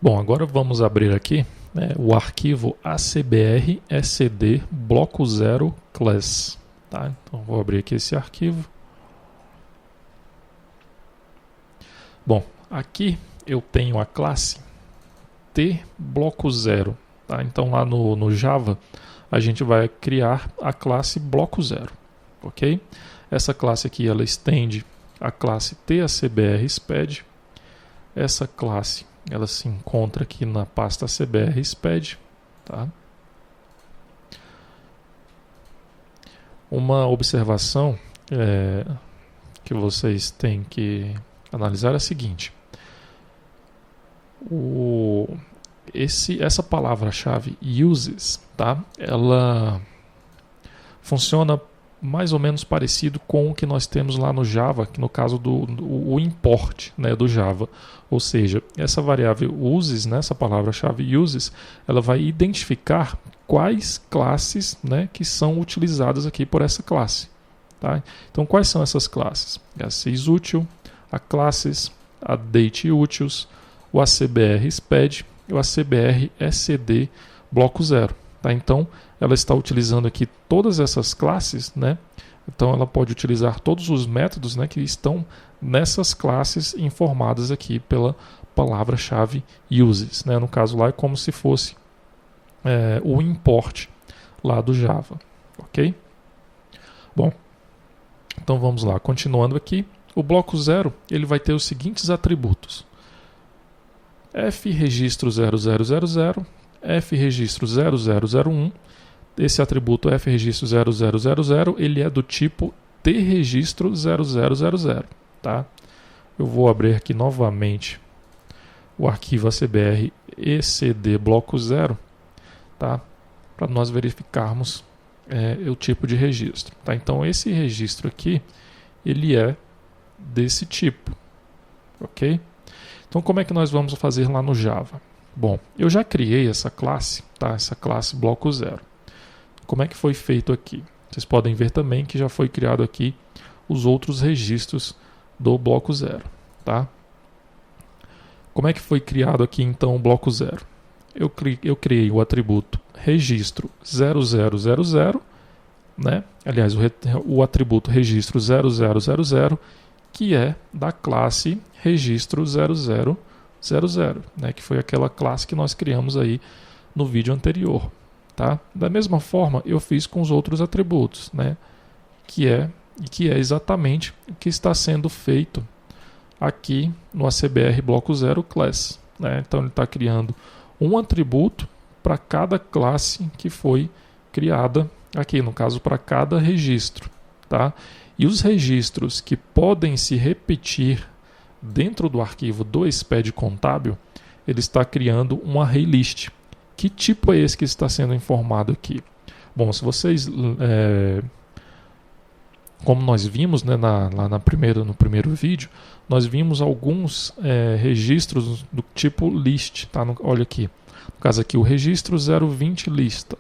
Bom, agora vamos abrir aqui, né, o arquivo acbr sd bloco 0 class. Tá? Então vou abrir aqui esse arquivo. Bom, aqui eu tenho a classe t bloco 0. Tá? Então lá no Java a gente vai criar a classe bloco 0. Ok? Essa classe aqui ela estende a classe tacbr-sped. Essa classe ela se encontra aqui na pasta acbr-sped. Tá? Uma observação que vocês têm que analisar é a seguinte: essa palavra-chave uses, tá? Ela funciona mais ou menos parecido com o que nós temos lá no Java, que no caso do import, né, do Java. Ou seja, essa variável uses, né, essa palavra-chave uses, ela vai identificar quais classes, né, que são utilizadas aqui por essa classe. Tá? Então, quais são essas classes? A sysUtil, a classes, a dateUtils, o acbr-sped e o acbr-sd bloco 0. Tá? Então, ela está utilizando aqui todas essas classes, né? Então ela pode utilizar todos os métodos, né, que estão nessas classes informadas aqui pela palavra-chave uses. Né? No caso lá é como se fosse o import lá do Java. Ok? Bom, então vamos lá. Continuando aqui, o bloco 0 ele vai ter os seguintes atributos: f registro 0000, f registro 0001. Esse atributo fregistro 0000 ele é do tipo tregistro 0000. Tá? Eu vou abrir aqui novamente o arquivo acbr ecd bloco 0, tá? Para nós verificarmos o tipo de registro. Tá? Então esse registro aqui ele é desse tipo. Ok? Então como é que nós vamos fazer lá no Java? Bom, eu já criei essa classe, tá? Essa classe bloco 0. Como é que foi feito aqui? Vocês podem ver também que já foi criado aqui os outros registros do bloco 0. Tá? Como é que foi criado aqui então o bloco 0? Eu criei o atributo registro 0000, né? Aliás, o atributo registro 0000, que é da classe registro 0000, né? Que foi aquela classe que nós criamos aí no vídeo anterior. Tá? Da mesma forma, eu fiz com os outros atributos, né? que é exatamente o que está sendo feito aqui no acbr bloco 0 class. Né? Então, ele está criando um atributo para cada classe que foi criada aqui, no caso, para cada registro. Tá? E os registros que podem se repetir dentro do arquivo do SPED contábil, ele está criando um array list. Que tipo é esse que está sendo informado aqui? Bom, se vocês, como nós vimos, né, no primeiro vídeo, nós vimos alguns registros do tipo list. Tá? Olha aqui, no caso aqui o registro 020 lista.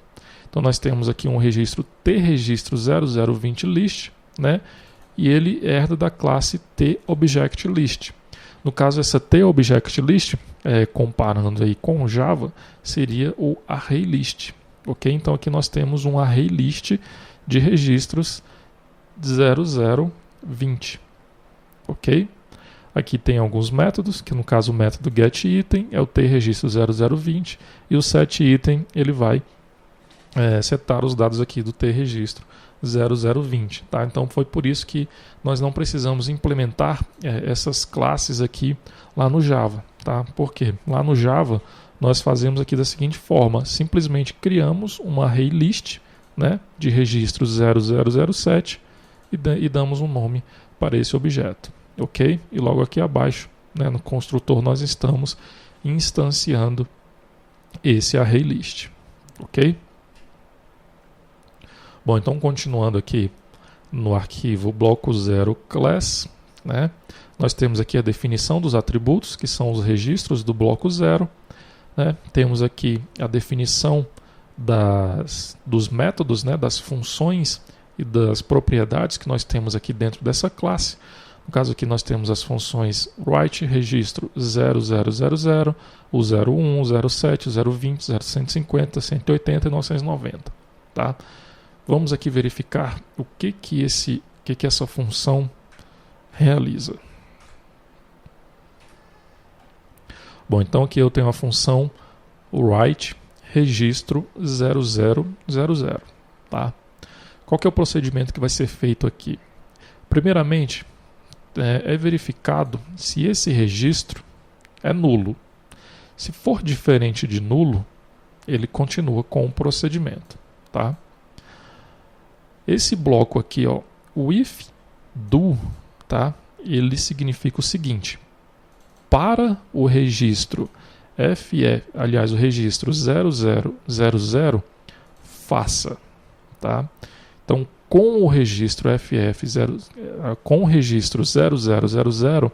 Então nós temos aqui um registro tregistro 0020 list, né, e ele herda da classe tObjectList. No caso, essa tObjectList, comparando aí com o Java, seria o ArrayList. Ok? Então aqui nós temos um ArrayList de registros 0020. Ok? Aqui tem alguns métodos, que no caso o método getItem é o tregistro 0020 e o setItem ele vai setar os dados aqui do tregistro 0020. Tá? Então foi por isso que nós não precisamos implementar essas classes aqui lá no Java. Tá? Por quê? Lá no Java nós fazemos aqui da seguinte forma: simplesmente criamos uma array list, né, de registro 0007 e damos um nome para esse objeto. Ok? E logo aqui abaixo, né, no construtor, nós estamos instanciando esse array list. Ok? Bom, então continuando aqui no arquivo bloco 0 class, né, nós temos aqui a definição dos atributos, que são os registros do bloco 0. Né, temos aqui a definição dos métodos, né, das funções e das propriedades que nós temos aqui dentro dessa classe. No caso aqui nós temos as funções write, registro 0000, o 01, o 07, o 020, 0150, 180 e 990. Tá? Vamos aqui verificar o que essa função realiza. Bom, então aqui eu tenho a função write registro 0000. Tá? Qual que é o procedimento que vai ser feito aqui? Primeiramente, é verificado se esse registro é nulo. Se for diferente de nulo, ele continua com o procedimento. Tá? Esse bloco aqui, ó, o if do, tá? Ele significa o seguinte: para o registro o registro 0000, faça, tá? Então, com o registro com o registro 0000,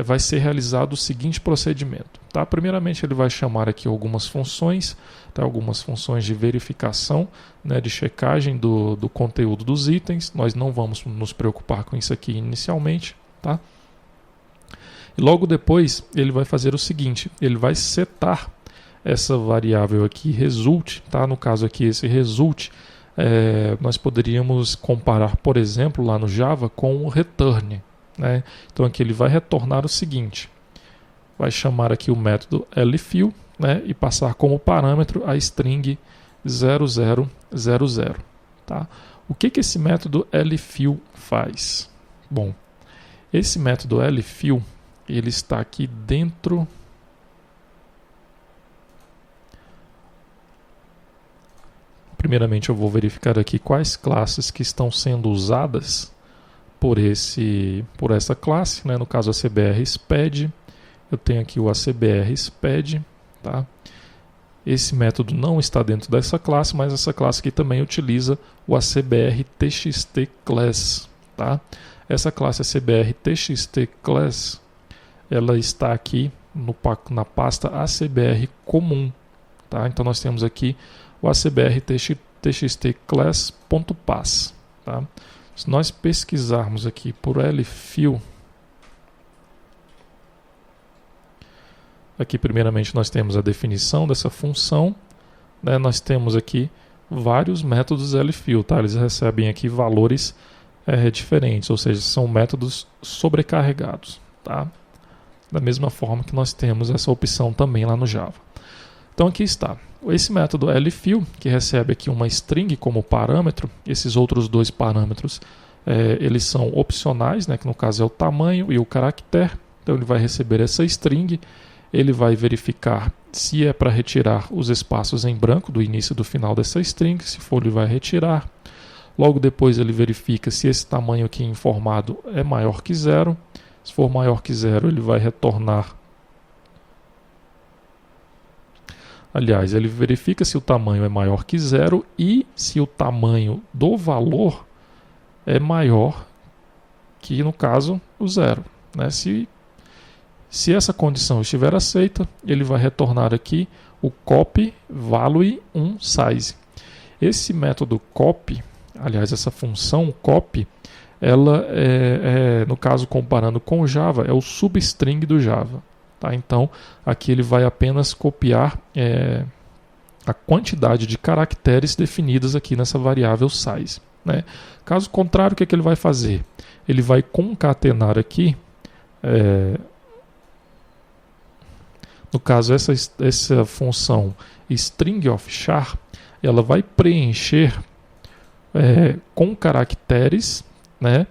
vai ser realizado o seguinte procedimento, tá? Primeiramente, ele vai chamar aqui algumas funções, tá? Algumas funções de verificação, né, de checagem do conteúdo dos itens. Nós não vamos nos preocupar com isso aqui inicialmente, tá? E logo depois ele vai fazer o seguinte: ele vai setar essa variável aqui result, tá? No caso aqui esse result, nós poderíamos comparar, por exemplo, lá no Java com o return, né? Então aqui ele vai retornar o seguinte: vai chamar aqui o método lfill, né, e passar como parâmetro a string 0000, tá? O que esse método lfill faz? Bom, esse método lfill, ele está aqui dentro Primeiramente eu vou verificar aqui quais classes que estão sendo usadas por essa classe, né? No caso a CBR SPED, eu tenho aqui o ACBR SPED, tá? Esse método não está dentro dessa classe, mas essa classe aqui também utiliza o ACBR TXT Class, tá? Essa classe ACBR TXT Class, ela está aqui na pasta ACBR comum, tá? Então nós temos aqui o ACBR TXT Class.pass, tá? Se nós pesquisarmos aqui por lfill, aqui primeiramente nós temos a definição dessa função, né? Nós temos aqui vários métodos lfill, tá? Eles recebem aqui valores diferentes, ou seja, são métodos sobrecarregados, tá? Da mesma forma que nós temos essa opção também lá no Java. Então aqui está. Esse método lfill, que recebe aqui uma string como parâmetro, esses outros dois parâmetros, eles são opcionais, né, que no caso é o tamanho e o caractere. Então ele vai receber essa string, ele vai verificar se é para retirar os espaços em branco do início e do final dessa string, se for ele vai retirar. Logo depois ele verifica se esse tamanho aqui informado é maior que 0. Se for maior que 0, ele vai retornar. Aliás, ele verifica se o tamanho é maior que 0 e se o tamanho do valor é maior que, no caso, o 0. Né? Se essa condição estiver aceita, ele vai retornar aqui o copy value size. Esse método copy, aliás, essa função copy, ela no caso comparando com o Java, é o substring do Java. Tá? Então, aqui ele vai apenas copiar a quantidade de caracteres definidas aqui nessa variável size. Né? Caso contrário, o que ele vai fazer? Ele vai concatenar aqui, no caso essa função string of char, ela vai preencher com caracteres, né?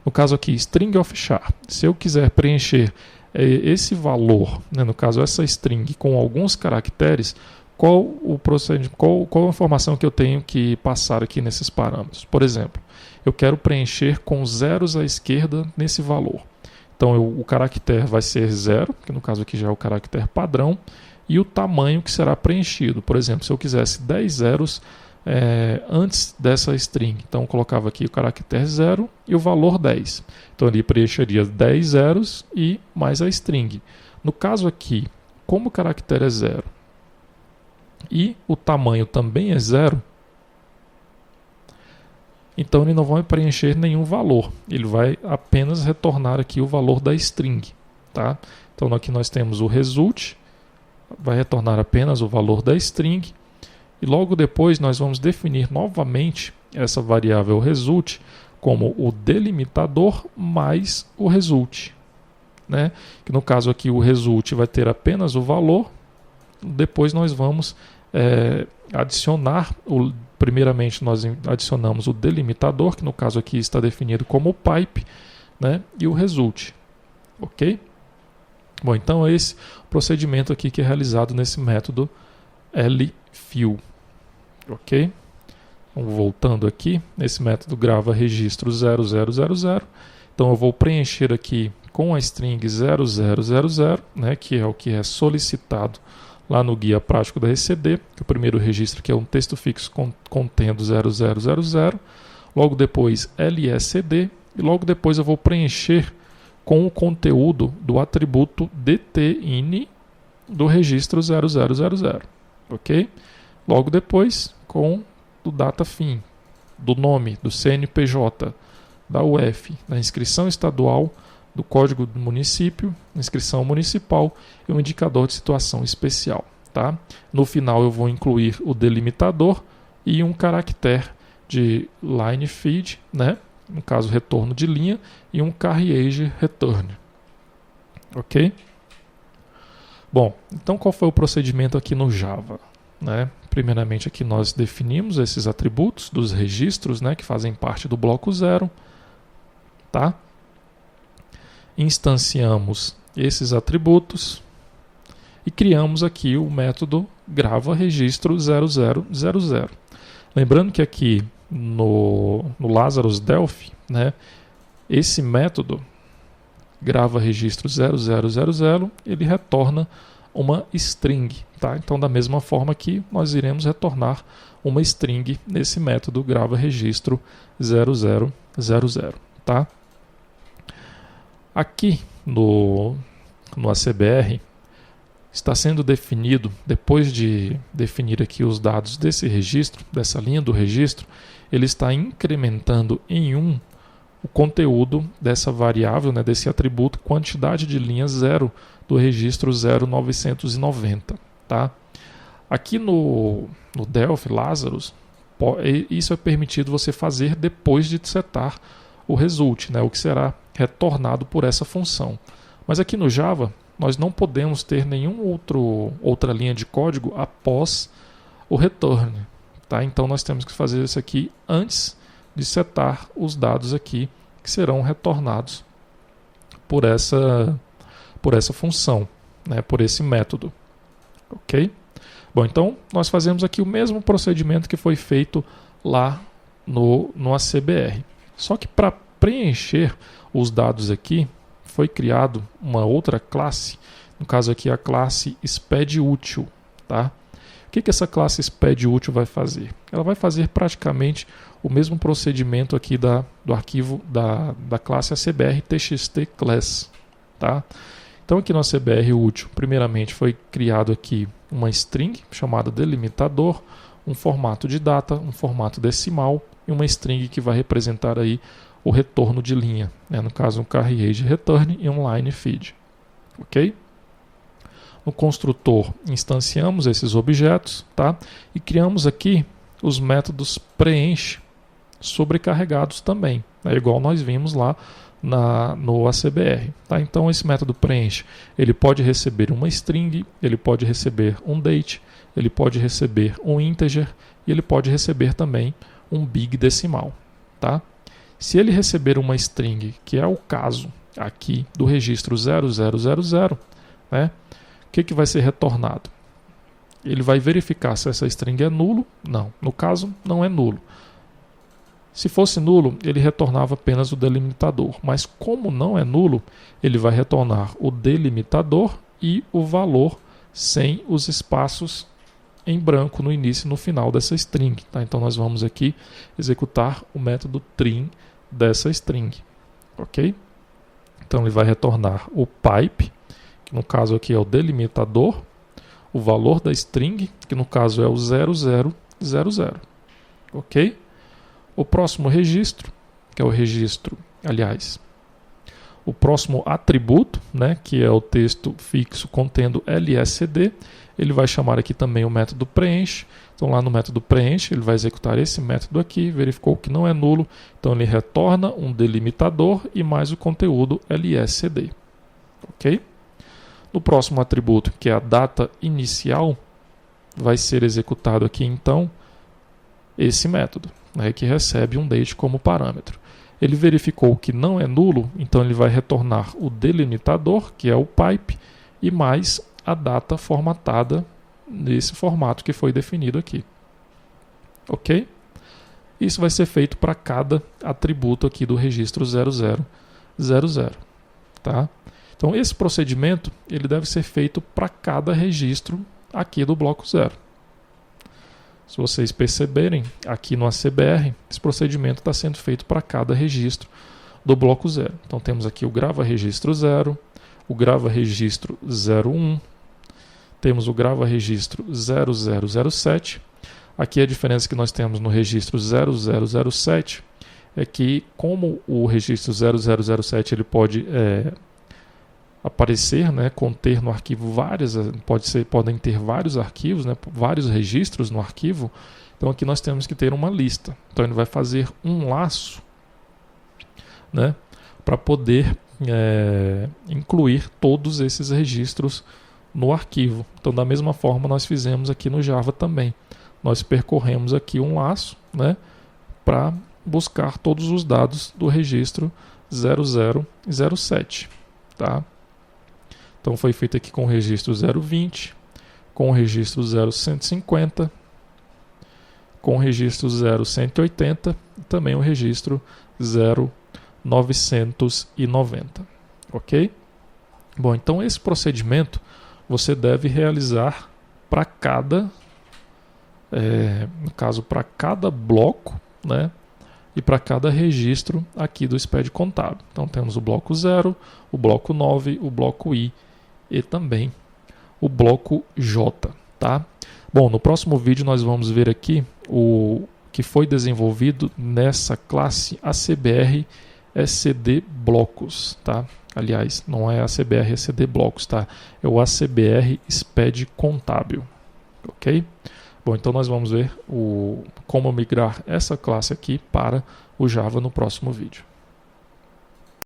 No caso aqui, string of char. Se eu quiser preencher esse valor, né, no caso essa string com alguns caracteres, qual a informação que eu tenho que passar aqui nesses parâmetros? Por exemplo, eu quero preencher com zeros à esquerda nesse valor. Então o caractere vai ser 0, que no caso aqui já é o caractere padrão, e o tamanho que será preenchido. Por exemplo, se eu quisesse 10 zeros antes dessa string, então eu colocava aqui o caractere 0 e o valor 10. Então ele preencheria 10 zeros e mais a string. No caso aqui, como o caractere é 0 e o tamanho também é 0, então ele não vai preencher nenhum valor, ele vai apenas retornar aqui o valor da string, tá? Então aqui nós temos o result, vai retornar apenas o valor da string, e logo depois nós vamos definir novamente essa variável result como o delimitador mais o result, né? Que no caso aqui o result vai ter apenas o valor, depois nós vamos adicionar, primeiramente nós adicionamos o delimitador, que no caso aqui está definido como pipe, né? E o result, ok? Bom, então é esse procedimento aqui que é realizado nesse método lfill, ok? Então, voltando aqui, nesse método grava registro 0000, então eu vou preencher aqui com a string 0000, né, que é o que é solicitado lá no guia prático da ECD, que o primeiro registro aqui é um texto fixo contendo 0000, logo depois LSD, e logo depois eu vou preencher com o conteúdo do atributo DTIN do registro 0000, ok? Logo depois com do data fim, do nome, do CNPJ, da UF, da inscrição estadual, do código do município, inscrição municipal e um indicador de situação especial, tá? No final eu vou incluir o delimitador e um caractere de line feed, né? No caso retorno de linha, e um carriage return, ok? Bom, então qual foi o procedimento aqui no Java, né? Primeiramente aqui nós definimos esses atributos dos registros, né, que fazem parte do bloco 0, tá? Instanciamos esses atributos e criamos aqui o método grava registro 0000. Lembrando que aqui no Lazarus Delphi, né, esse método grava registro 0000, ele retorna uma string, tá? Então da mesma forma que nós iremos retornar uma string nesse método grava registro 0000, tá? Aqui no ACBR está sendo definido, depois de definir aqui os dados desse registro, dessa linha do registro, ele está incrementando em 1 o conteúdo dessa variável, né, desse atributo, quantidade de linha 0 do registro 0990. Tá? Aqui no Delphi Lazarus, isso é permitido você fazer depois de setar o result, né, o que será retornado por essa função. Mas aqui no Java, nós não podemos ter outra linha de código após o return. Tá? Então nós temos que fazer isso aqui antes de setar os dados aqui que serão retornados por essa função, né, por esse método. Ok? Bom, então nós fazemos aqui o mesmo procedimento que foi feito lá no ACBR. Só que para preencher os dados aqui, foi criado uma outra classe, no caso aqui a classe SPEDUtil. Tá? O que essa classe SPEDUtil vai fazer? Ela vai fazer praticamente o mesmo procedimento aqui do arquivo da classe ACBR TXT class. Tá? Então aqui no ACBR útil, primeiramente foi criado aqui uma string chamada delimitador, um formato de data, um formato decimal e uma string que vai representar aí o retorno de linha, né? No caso um carriage return e um line feed. Ok? No construtor instanciamos esses objetos, tá? E criamos aqui os métodos preenche sobrecarregados também, né? Igual nós vimos lá no ACBR. Tá? Então esse método preenche, ele pode receber uma string, ele pode receber um date, ele pode receber um integer e ele pode receber também um big decimal. Tá? Se ele receber uma string, que é o caso aqui do registro 0000, né, o que vai ser retornado? Ele vai verificar se essa string é nulo. Não, no caso não é nulo. Se fosse nulo, ele retornava apenas o delimitador. Mas como não é nulo, ele vai retornar o delimitador e o valor sem os espaços em branco no início e no final dessa string. Tá? Então nós vamos aqui executar o método trim dessa string. Ok? Então ele vai retornar o pipe, que no caso aqui é o delimitador, o valor da string, que no caso é o 0000. Ok? O próximo registro, que é o registro, aliás, o próximo atributo, né, que é o texto fixo contendo LSD, ele vai chamar aqui também o método preenche. Então lá no método preenche, ele vai executar esse método aqui, verificou que não é nulo, então ele retorna um delimitador e mais o conteúdo LSD. Ok? No próximo atributo, que é a data inicial, vai ser executado aqui então esse método, né, que recebe um date como parâmetro. Ele verificou que não é nulo, então ele vai retornar o delimitador, que é o pipe, e mais a data formatada nesse formato que foi definido aqui. Ok? Isso vai ser feito para cada atributo aqui do registro 0000. Tá? Então esse procedimento ele deve ser feito para cada registro aqui do bloco 0. Se vocês perceberem, aqui no ACBR, esse procedimento está sendo feito para cada registro do bloco 0. Então temos aqui o grava registro 0, o grava registro 01, temos o grava registro 0007. Aqui a diferença que nós temos no registro 0007 é que, como o registro 0007 ele pode aparecer, né, conter no arquivo podem ter vários arquivos, né, vários registros no arquivo, então aqui nós temos que ter uma lista. Então ele vai fazer um laço, né, para poder incluir todos esses registros no arquivo. Então da mesma forma nós fizemos aqui no Java também. Nós percorremos aqui um laço, né, para buscar todos os dados do registro 0007. Tá? Então foi feito aqui com o registro 020, com o registro 0150, com o registro 0180 e também o registro 0990. Ok? Bom, então esse procedimento você deve realizar para cada, no caso, para cada bloco, né? E para cada registro aqui do SPED contábil. Então temos o bloco 0, o bloco 9, o bloco I e também o bloco J. Tá? Bom, no próximo vídeo nós vamos ver aqui o que foi desenvolvido nessa classe ACBR SCD Blocos. Tá? Aliás, não é ACBR SCD Blocos, tá? É o ACBR SPED contábil. Ok? Bom, então nós vamos ver como migrar essa classe aqui para o Java no próximo vídeo.